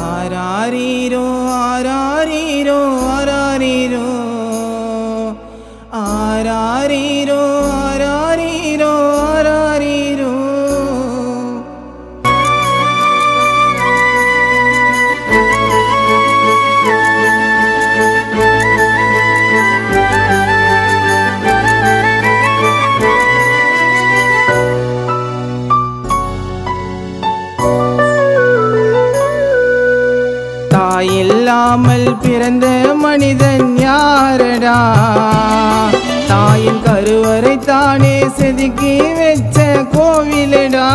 ஆராரீரோ ஆராரீரோ ஆராரீரோ ஆராரீரோ ஆராரீரோ ஆராரீரோ. தாயில்லாமல் பிறந்த மனிதன் யாரடா? தாயின் கருவறை தானே செதுக்கி வச்ச கோவிலடா.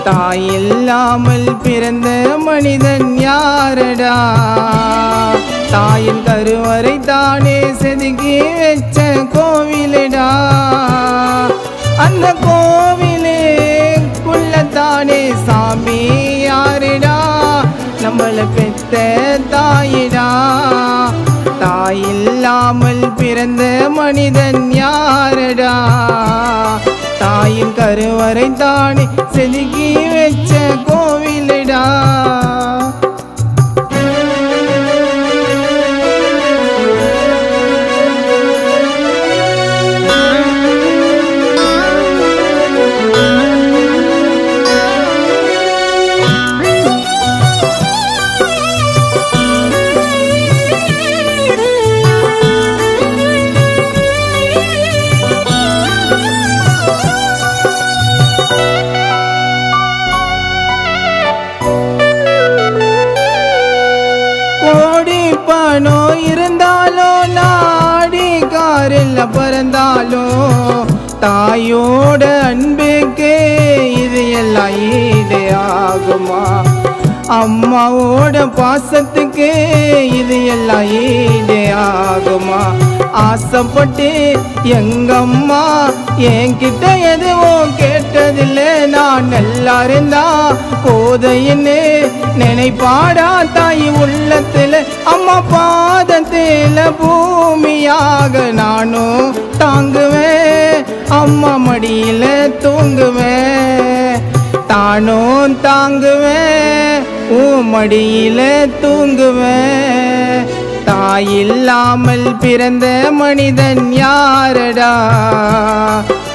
தாயில்லாமல் பிறந்த மனிதன் யாரடா? தாயின் கருவறை தானே செதுக்கி வச்ச கோவிலடா. அந்த கோவிலுக்குள்ளத்தானே சாமி யாருடா? நம்மள பெத்த தாயிடா. தாயில்லாமல் பிறந்த மனிதன் யாரடா? தாயின் கருவறை தானே செதுக்கி வச்ச கோவிலடா. பணோ இருந்தாலோ நாடி காரில் பிறந்தாலோ தாயோட அன்புக்கு இது எல்லாம் ஈடு ஆகுமா? அம்மாவோட பாசத்துக்கு இது எல்லாம் ஈடு ஆகுமா? ஆசைப்பட்டு எங்க அம்மா என்கிட்ட எதுவும் கேட்டதில்லை. நான் நல்லா இருந்தா போதைன்னு நினைப்பாடா தாய் உள்ளத்துல. அம்மா பாதத்தில பூமியாக நானும் தாங்குவேன். அம்மா மடியில தூங்குவேன். தானும் தாங்குவேன், மடியில தூங்குவேன். தாயில்லாமல் பிறந்த மனிதன் யாரடா?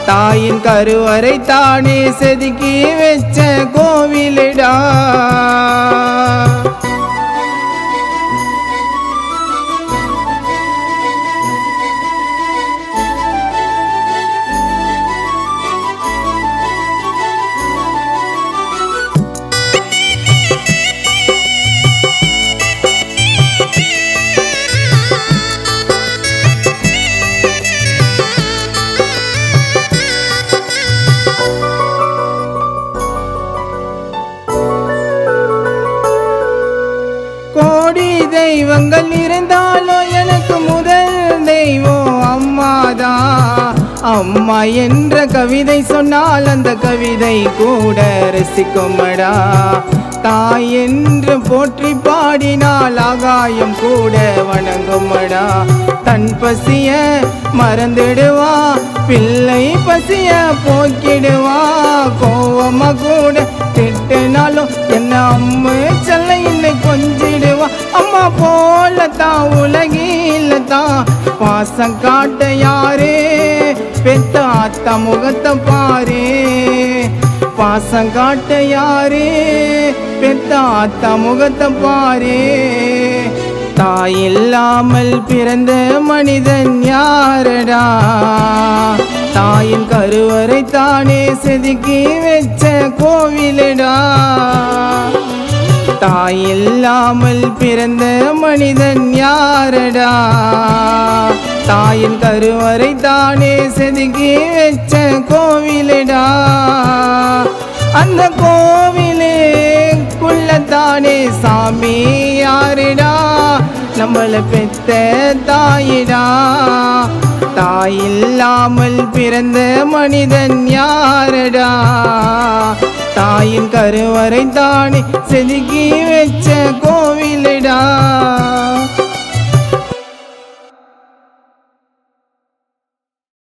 தாயின் கருவறை தானே செதுக்கி வச்ச கோவிலடா. கோடி தெய்வங்கள் இருந்தாலும் எனக்கு முதல் தெய்வம் அம்மாதான். அம்மா என்ற கவிதை சொன்னால் அந்த கவிதை கூட ரசிக்குமடா. தாய் என்று போற்றி பாடினால் ஆகாயம் கூட வணங்குமடா. தன் பசிய மறந்துடுவா, பிள்ளை பசிய போக்கிடுவா. கோவமா கூட திட்டினாலும் என்ன அம்மா செல்ல இன்னை கொஞ்சிடுவா. அம்மா போல தான் உலகில தான் பாசம் காட்ட யாரு? பெத்த ஆத்தா முகத்தை பாரு. பாசம் காட்ட யாரு? பெத்த ஆத்தா முகத்தை பாரு. தாயில்லாமல் பிறந்த மனிதன் யாரடா? தாயின் கருவறை தானே செதுக்கி வச்ச கோவிலடா. தாயில்லாமல் பிறந்த மனிதன் யாரடா? தாயின் கருவறை தானே செதுக்கி வச்ச கோவிலடா. அந்த கோவிலுக்குள்ளத்தானே சாமி யாருடா? நம்மள பெத்த தாயிடா. தாயில்லாமல் பிறந்த மனிதன் யாரடா? தாயின் கருவறை தானே செதுக்கி வச்ச கோவிலடா.